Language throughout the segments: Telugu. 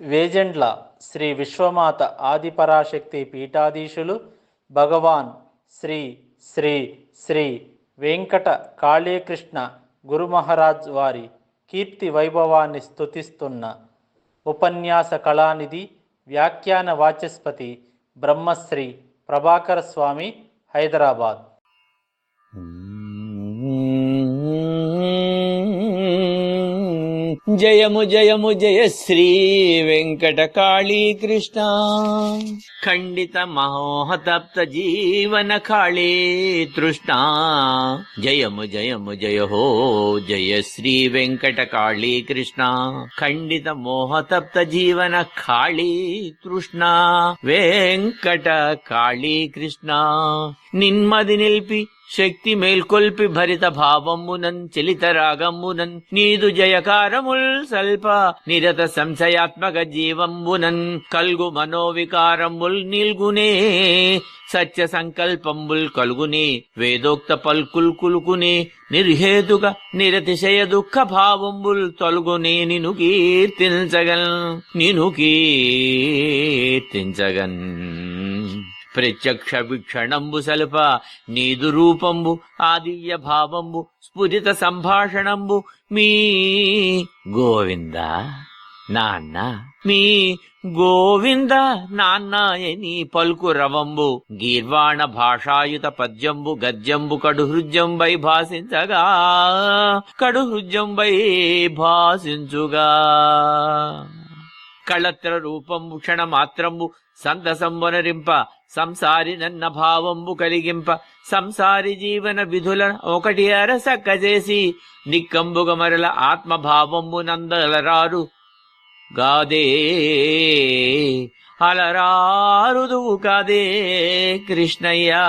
వేజెండ్ల శ్రీ విశ్వమాత ఆదిపరాశక్తి పీఠాధీశులు భగవాన్ శ్రీ శ్రీ శ్రీ వెంకట కాళీకృష్ణ గురుమహారాజ్ వారి కీర్తి వైభవాన్ని స్తుతిస్తున్న ఉపన్యాస కళానిధి వ్యాఖ్యాన వాచస్పతి బ్రహ్మశ్రీ ప్రభాకర స్వామి, హైదరాబాద్. జయము జయము జయ శ్రీ వెంకట కాళీ కృష్ణ. ఖండిత మహోహతప్త జీవన కాళీ తృష్ణ. జయము జయము జయ హో జయ శ్రీ వెంకట కాళీ కృష్ణ. ఖండిత మోహతప్త జీవన కాళీ తృష్ణ. వెంకట కాళీ కృష్ణ. నిన్మది నిల్పి శక్తి మేల్కొల్పి భరిత భావమునన్ చలిత రాగమునన్ నీదు జయకారముల్ సల్ప నిరత సంశయాత్మక జీవంబునన్ కల్గు మనోవికారముల్ నిల్గునే సత్య సంకల్పంబుల్ కలుగునే వేదోక్త పల్కుల్ కులుకునే నిర్హేతుక నిరతిశయ దుఃఖ భావంబుల్ తొలగునే నిను కీర్తించగన్ ప్రత్యక్ష వీక్షణంబు సల్ప నీదు రూపంబు ఆదివ్య భావంబు స్ఫురిత సంభాషణంబు మీ గోవింద నాన్న మీ గోవింద నాన్నాయని పల్కు రవంబు గీర్వాణ భాషాయుత పద్యంబు గద్యంబు కడుహృద్యంబై భాసించుగా కళత్ర రూపంబు క్షణమాత్రంబు సంతసంబనరింప సంసారి నన్న భావంబు కలిగింప సంసారి జీవన విధుల ఒకటి అరసక్కజేసి నిక్కంబుగ మరల ఆత్మభావంబు నందలరారు గాదే అలరారుదువు కాదే కృష్ణయ్యా.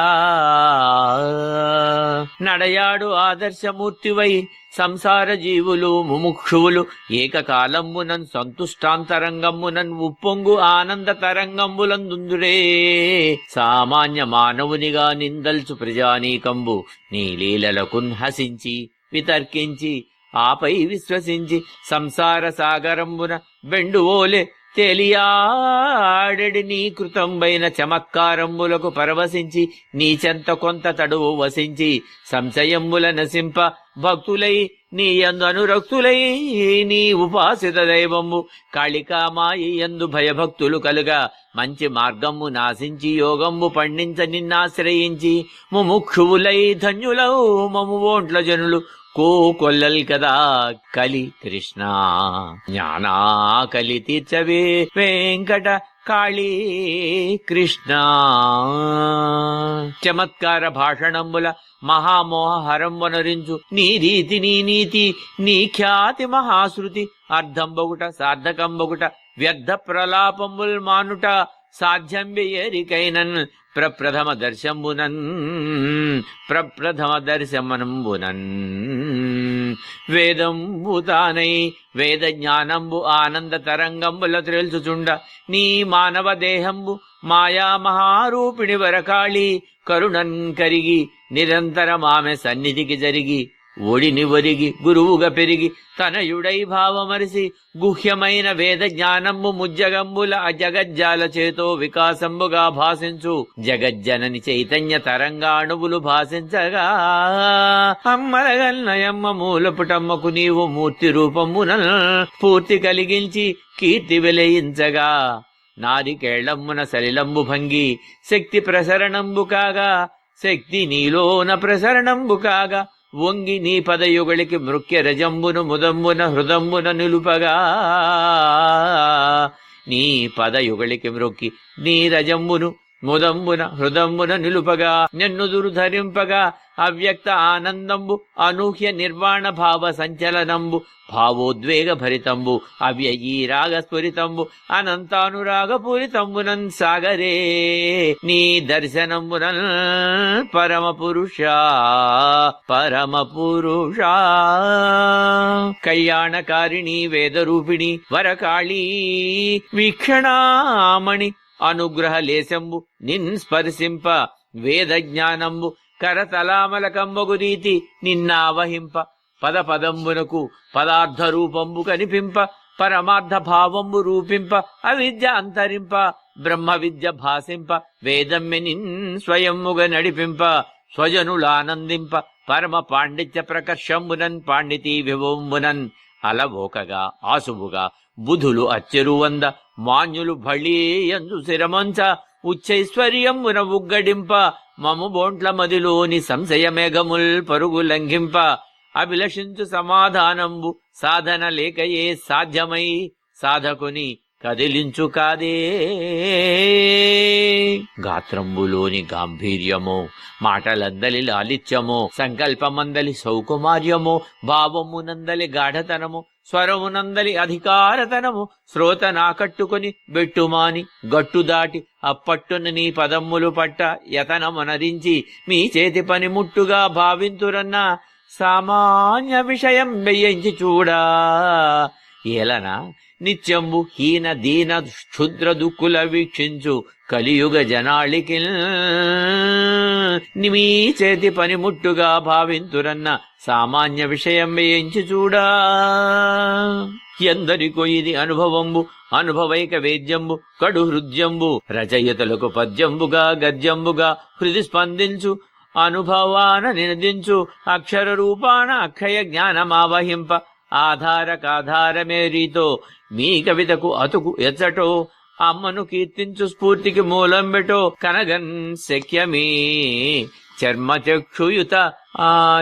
నడయాడు ఆదర్శమూర్తివై సంసార జీవులు ముముక్షువులు ఏకకాలంబునన్ సంతుష్టాంతరంగంబునన్ ఉప్పొంగు ఆనంద తరంగంబులందుందురే. సామాన్య మానవునిగా నిందల్చు ప్రజానీకంబు నీ లీలలకున్ హసించి వితర్కించి ఆపై విశ్వసించి సంసార సాగరంబున బెండువోలే తెలియాడెడి నీ కృతంబైన చమత్కారంబులకు పరవశించి నీ చెంత కొంత తడువు వసించి సంశయంబుల నసింప భక్తులై నీ యందు అనురక్తులై నీ ఉపాసిత దైవంబు కాళికామాయి యందు భయభక్తులు కలుగా మంచి మార్గము నాశించి యోగంబు పండించ నిన్నాశ్రయించి ముముక్షువులై ధన్యులౌ మము ఓంట్ల జనులు కోకొల్లల్ కదా కలి కృష్ణ. జ్ఞానా కలి తీర్చవే వెంకట కాళీ కృష్ణ. చమత్కార భాషణంబుల మహామోహ హరంబనరించు నీ రీతి నీ నీతి నీ ఖ్యాతి మహాశ్రుతి అర్ధంబగుట సార్థకంబగుట వ్యర్థ ప్రలాపంబుల్ మానుట సాధ్యంబెయరికైనన్ ప్రప్రథమ దర్శనంబునన్ వేదంబుతానై వేద జ్ఞానంబు ఆనంద తరంగంబుల త్రెల్చుచుండ నీ మానవ దేహంబు మాయా మహారూపిణి వరకాళి కరుణన్ కరిగి నిరంతరమామె సన్నిధికి జరిగి ఒడిని ఒరిగి గురువుగా పెరిగి తనయుడై భావమరిసి గుహ్యమైన వేద జ్ఞానంబు ముజ్జగంబుల జగజ్జాల చేతో వికాసంబుగా భాషించు జగజ్జనని చైతన్య తరంగాణువులు భాషించగా అమ్మలగన్నయమ్మ మూలపుటమ్మకు నీవు మూర్తి రూపమున పూర్తి కలిగించి కీర్తి వెలయించగా నారికేళమ్మున సలిలంబు భంగి శక్తి ప్రసరణంబు కాగా శక్తి నీలోన ప్రసరణంబు కాగా వంగి నీ పదయుగళికి మృక్య రజంబును ముదంబున హృదంబున నిలుపగా నీ పదయుగళికి మృక్కి నీ రజంబును ముదంబున హృదంబున నిలుపగా నిన్ను దుర్ధరింపగా అవ్యక్త ఆనందంబు అనూహ్య నిర్వాణ భావ సంచలనంబు భావోద్వేగ భరితంబు అవ్యయీ రాగస్ఫురితంబు అనంతానురాగపూరితంబునన్ సాగరే నీ దర్శనంబునన్ పరమ పురుష కళ్యాణకారిణి వేదరూపిణి వరకాళీ వీక్షణామణి అనుగ్రహ లేశంబు నిన్ స్పర్శింప వేద జ్ఞానంబు కరతలామలకంబగు రీతి నిన్నావహింప పద పదంబునకు పదార్థ రూపంబు కనిపింప పరమార్థ భావంబు రూపింప అవిద్య అంతరింప బ్రహ్మ విద్య భాసింప వేదమ్మె నిన్ స్వయముగా నడిపింప స్వజనులానందింప పరమ పాండిత్య ప్రకర్షంబునన్ పాండితీ విభోంబునన్ అలవోకగా ఆసువుగా బుధులు అచ్చెరువంద మాన్యులు భళీయందు శిరమంచ ఉచ్చైశ్వర్యంబున ఉగ్గడింప మము బోంట్ల మదిలోని సంశయ మేఘముల్ పరుగు లంఘింప అభిలషించు సమాధానంబు సాధన లేకయే సాధ్యమై సాధకుని కదిలించు కాదే. గాత్రంబులోని గాంభీర్యమో మాటలందలి లాలిత్యమో సంకల్పమందలి సౌకుమార్యమో భావమునందలి గాఢతనము స్వరమునందలి అధికారతనము శ్రోత నాకట్టుకొని బెట్టుమాని గట్టు దాటి అప్పట్టున నీ పదమ్ములు పట్ట యతనమునరించి మీ చేతి పని ముట్టుగా భావింతురన్నా సామాన్య విషయం వెయ్యించి చూడా. ఏలనా నిత్యంబు హీన దీన క్షుద్ర దుఃఖుల వీక్షించు కలియుగ జనాళికి మీ చేతి పనిముట్టుగా భావింతురన్న సామాన్య విషయం వేయించి చూడా. ఎందరికో ఇది అనుభవంబు అనుభవైక వేద్యంబు కడు హృద్యంబు రచయితలకు పద్యంబుగా గద్యంబుగా హృది స్పందించు అనుభవాన నినదించు అక్షర రూపాన అక్షయ జ్ఞానమావహింప ఆధారకాధారమే రీతో మీ కవితకు అతుకు ఎచ్చటో అమ్మను కీర్తించు స్ఫూర్తికి మూలం బెటో కనగన్ శక్యమే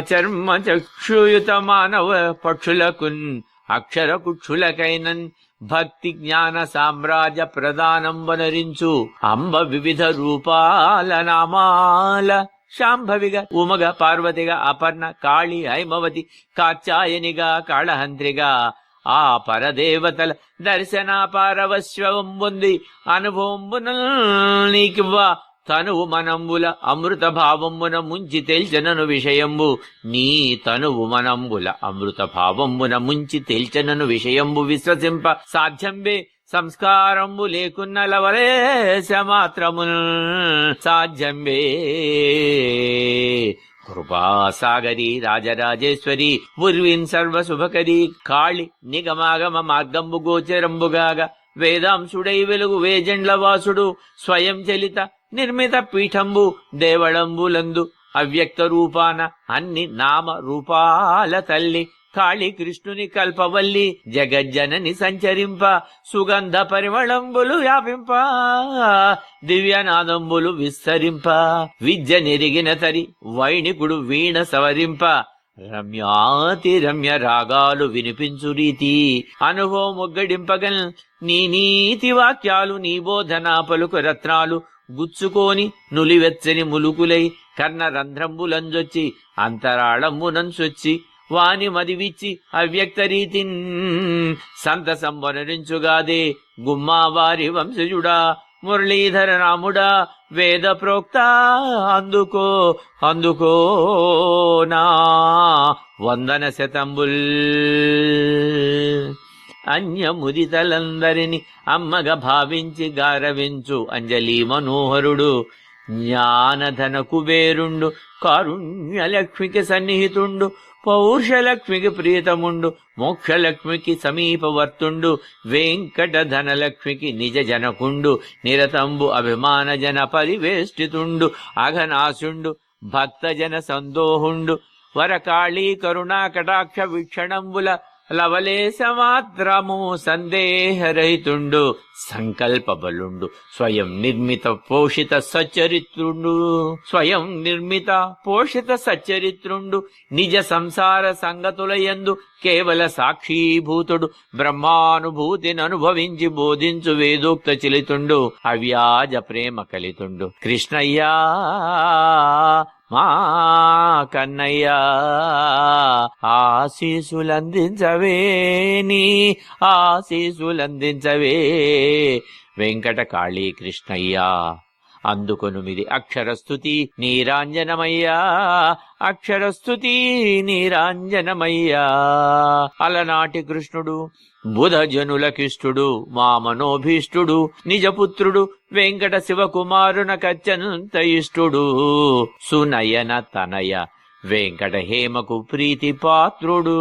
చర్మచక్షుయుత మానవ పక్షులకున్ అక్షర కుక్షులకైనన్ భక్తి జ్ఞాన సామ్రాజ్య ప్రదానం వనరించు అంబ వివిధ రూపాల నామాల శాంభవిగా ఉమగా పార్వతిగా అపర్ణ కాళి హైమవతి కాచాయనిగా కాళహంత్రిగా ఆ పరదేవతల దర్శన పారవశ్వం పొంది అనుభవంబున నీకివ్వ తనువు మనంబుల అమృత భావంబున ముంచి తేల్చనను విషయంబు నీ తనువు మనంబుల అమృత భావంబున ముంచి తేల్చనను విషయంబు విశ్వసింప సాధ్యంబే సంస్కారంబు లేకున్న లవలేశ మాత్రముల్ సాధ్యంబే. కృపాసాగరి రాజరాజేశ్వరి ఉర్విన్ సర్వశుభకరి కాళి నిగమాగమ మార్గంబు గోచరంబుగాగా వేదాంశుడై వెలుగు వేజండ్ల వాసుడు స్వయం చలిత నిర్మిత పీఠంబు దేవళంబులందు అవ్యక్త రూపాన అన్ని నామ రూపాల తల్లి కాళీ కృష్ణుని కల్పవల్లి జగజ్జనని సంచరింప సుగంధ పరిమళంబులు వ్యాపింప దివ్యనాదంబులు విస్తరింప విద్య నెరిగిన తరి వైణికుడు వీణ సవరింప రమ్యాతి రమ్య రాగాలు వినిపించు రీతి అనుభవం ఒగ్గడింపగల్ నీ నీతి వాక్యాలు నీ బోధనా పలుకు రత్నాలు గుచ్చుకోని నులివెచ్చని ములుకులై కర్ణ రంధ్రంబులంజొచ్చి అంతరాళంబునంచొచ్చి వాని మదివిచ్చి అవ్యక్త రీతిన్ సంతసంబనరించుగాదే గుమ్మావారి వంశజుడా మురళీధర రాముడా వేద ప్రోక్త అందుకో అందుకో నా వందన శతంబుల్. అన్యముదితలందరిని అమ్మగా భావించి గారవించు అంజలి మనోహరుడు జ్ఞానధన కుబేరుండు కారుణ్యలక్ష్మికి సన్నిహితుండు పౌరుషలక్ష్మికి ప్రియతముండు మోక్షలక్ష్మికి సమీపవర్తుండు వెంకట ధనలక్ష్మికి నిజ జనకుండు నిరతంబు అభిమాన జన పరివేష్టితుండు అఘనాశుండు భక్తజన సందోహుండు వరకాళీ కరుణా కటాక్ష వీక్షణంబుల లవలేశ మాత్రము సందేహరహితుండు సంకల్ప బలుండు స్వయం నిర్మిత పోషిత సచరిత్రుండు స్వయం నిర్మిత పోషిత సచరిత్రుండు నిజ సంసార సంగతులయందు కేవల సాక్షీభూతుడు బ్రహ్మానుభూతిని అనుభవించి బోధించు వేదోక్త చిలితుండు అవ్యాజ ప్రేమ కలితుండు కృష్ణయ్యా మా కన్నయ్యా ఆశీసులందించవే నీ ఆశీసులందించవే వెంకట కాళీ కృష్ణయ్యా అందుకొనుమిది అక్షరస్తుతి నీరాంజనమయ్యా అక్షరస్తుతి నీరాంజనమయ్యా. అలనాటి కృష్ణుడు బుధజనులకిష్టుడు మా మనోభీష్టుడు నిజపుత్రుడు వెంకట శివకుమారున కచ్చనంత ఇష్టుడు సునయన తనయ వెంకట హేమకు ప్రీతి పాత్రుడు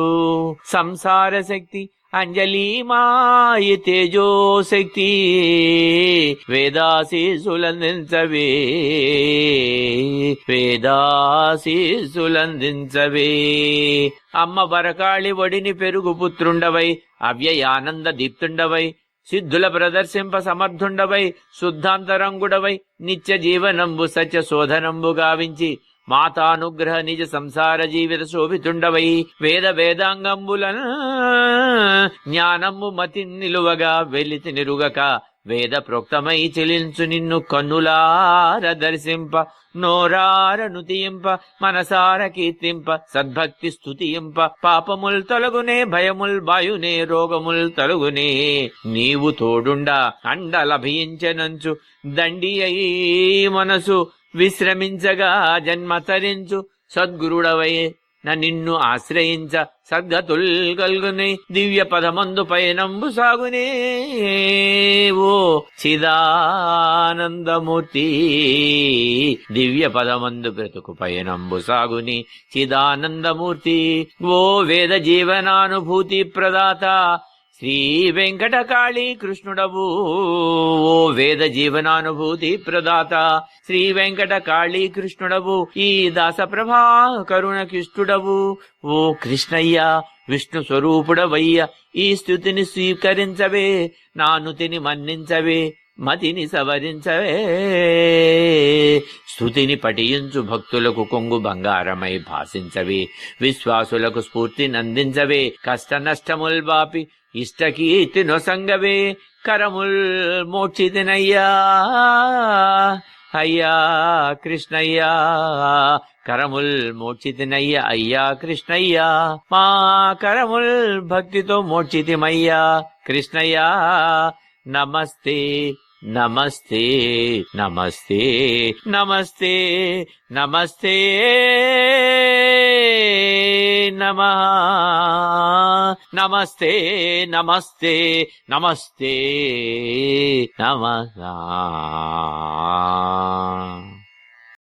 సంసార శక్తి అంజలిమాయి తేజోశక్తి వేదాశీసులందించవే వేదాశీసులందించవే. అమ్మ వరకాళి ఒడిని పెరుగు పుత్రుండవై అవ్యయానంద దీప్తుండవై సిద్ధుల ప్రదర్శింప సమర్థుండవై శుద్ధాంతరంగుడవై నిత్య జీవనంబు సత్య శోధనంబు గావించి మాతానుగ్రహ నిజ సంసార జీవిత శోభితుండవై వేద వేదాంగంబులను జ్ఞానము మతి నిలువగా వెలితి నిరుగక వేద ప్రోక్తమై చెలించు నిన్ను కన్నులార దర్శింప నోరార నుతియింప మనసార కీర్తింప సద్భక్తి స్తుతింప పాపముల్ తొలగునే భయముల్ బాయునే రోగముల్ తొలగునే నీవు తోడుండా అండలభయించనంచు దండి అయి మనసు విశ్రమించగా జన్మ తరించు సద్గురుడవై నిన్ను ఆశ్రయించ సద్గతుల్ కల్గునే దివ్య పదమందు పయనంబు సాగునే ఓ చిదానందమూర్తి దివ్య పదమందు బ్రతుకు పయనంబు సాగుని చిదానందమూర్తి ఓ వేద జీవనానుభూతి ప్రదాత శ్రీ వెంకటకాళీ కృష్ణుడవు ఓ వేద జీవనానుభూతి ప్రదాత శ్రీ వెంకటకాళీ కృష్ణుడవు ఈ దాస ప్రభా కరుణకిష్టుడవు ఓ కృష్ణయ్య విష్ణు స్వరూపుడవయ్య ఈ స్తుతిని స్వీకరించవే నానుతిని మన్నించవే మతిని సవరించవే స్తుతిని పఠించు భక్తులకు కొంగు బంగారమై భాషించవే విశ్వాసులకు స్ఫూర్తి నందించవే కష్ట నష్టముల్ బాపి ఇష్టకీర్తి నొసంగవే కరముల్ మోక్షితినయ్యా అయ్యా కృష్ణయ్యా కరముల్ మోక్షితినయ్యా అయ్యా కృష్ణయ్యా మా కరముల్ భక్తితో మోక్షితిమయ్యా కృష్ణయ్యా నమస్తే నమస్తే నమస్తే నమస్తే నమస్తే నమః నమస్తే నమస్తే నమస్తే నమః.